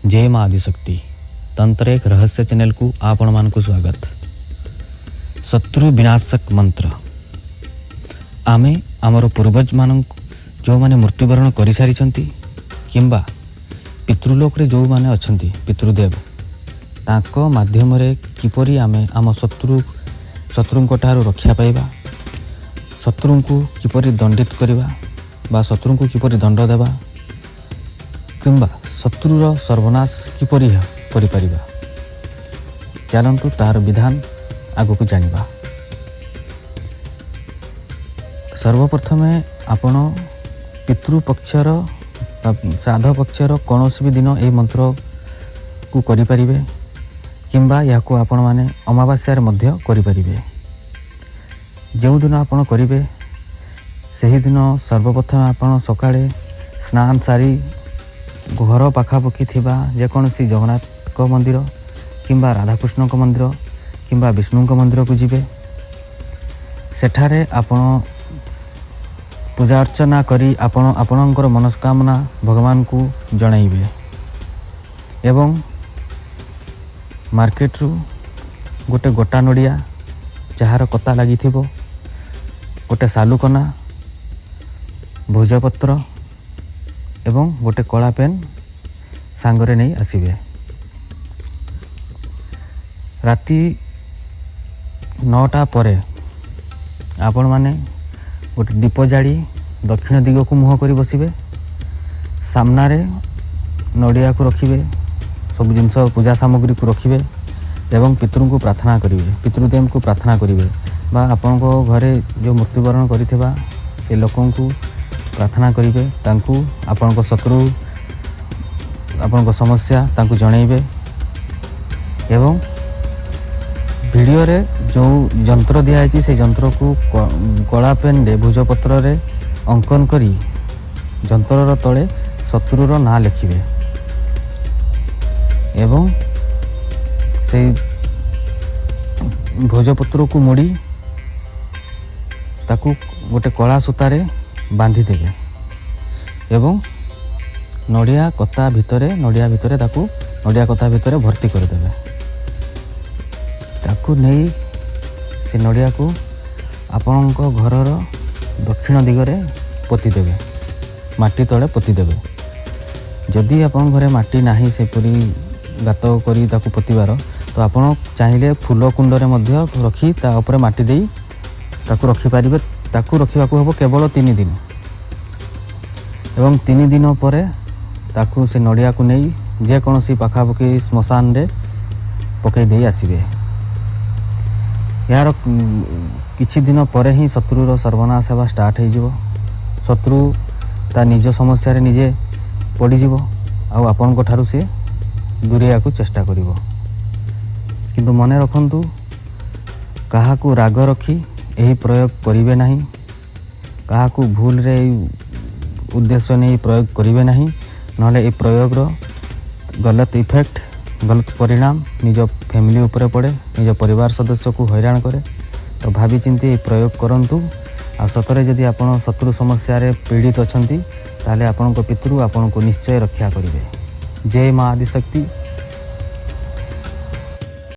जय माँ आदिशक्ति तंत्र एक रहस्य चैनल को आपण मानकु स्वागत। शत्रु विनाशक मंत्र आमे आमर पूर्वज मान जो माने मृत्युवरण कर सारी किंबा पितृलोक रे जो माने अछंती पितृदेव ताको माध्यम रे किपरि आमे आम शत्रुंको ठारू रक्षा पाइबा, शत्रु को किपरि दंडित करिबा बा शत्रु को किपरि दंड देबा किंबा शत्रुर सर्वनाश किपरि करि परिबा, चलंतु तार विधान आगु जानिबा। सर्वप्रथमे आपण पितृपक्षर श्राद्ध पक्षर कौन भी दिन ए मंत्र को करि परिबे किंबा या को आपण माने अमावास्या मध्य करि परिबे। जो दिन आपण करिवे सही दिन सर्वप्रथम आपण सकाळे स्नान सारी घर पाखापाखि थिबा जेकोसी जगन्नाथ मंदिर किंबा राधाकृष्ण मंदिर किंबा विष्णु मंदिर को जिबे। सेठारे आपण पूजा अर्चना करी आपण आपणकर मनस्कामना भगवान को जणाइबे एवं मार्केट रु गोटे गोटा नड़िया जार कता लगी थिबो, गोटे सालुकना भोजपत्र एवं गोटे कला पेन सांगरे नहीं आसिबे। राति 9टा परे आपण माने गोटे दीप जाड़ी दक्षिण दिग को मुह करी बसिबे, सामना रे नड़िया को रखिबे, सब जिनस पूजा सामग्री को रखिबे एवं पितृ को प्रार्थना करिवे, पितृदेव को प्रार्थना करिवे बा आपण को घरे जो मृत्युवरण करिथिबा से लोकन को प्रार्थना करिवे, तांकू आपण को शत्रु आपण को समस्या तांकू जणैबे एवं वीडियो रे जो यंत्र दिया है से यंत्र को कला पेन रे भुजपत्र रे अंकन करी यंत्रर तले शत्रुर ना लिखिबे एवं से भोजपत्र को मोड़ी ताकू गोटे कला सूतारे बांधी देबे एवं नड़िया कता भितरे ताकू नड़िया कता भितरे भर्ती कर देबे। ताकू नहीं से नड़िया को आपण घरर दक्षिण दिगरे पोती देबे, माटी तले पोती देबे। जदि आपण घरे माटी नाही से पूरी गात करी ताकू पोतीबार तो आपण चाहिए फूल कुंडरे मध्य रखी ता ऊपर माटी देई ताकू रखी पारिबे। ताकू रखिबा को हबो केवल 3 दिन एवं 3 दिन परे ताकू से नड़िया को नहीं जे कोनोसी पाखापाखि श्मशान रे पकई दे आसिबे। यार किछि दिन परे ही शत्रुर सर्वनाश हेबा स्टार्ट हो जिवो, शत्रु ता निज समस्या रे निजे पड़ी जिवो आ आपन को ठारू से दूरिया को चेष्टा करिवो। किंतु मने रखंतु कहा को राग रखी यही प्रयोग करिवे नहीं, कहा को भूल रे उद्देश्य नहीं प्रयोग करिवे नहीं, नहले ए प्रयोग रो गलत इफेक्ट गलत परिणाम निज फैमिली उपरे पड़े, निज परिवार सदस्य को हैरान करे। तो भावी चिंती प्रयोग करंतु। आ सतरे जदि आपण शत्रु समस्या रे पीड़ित अछंती ताले आपण को पितृ आपण को निश्चय रक्षा करिवे। जय माँ आदिशक्ति।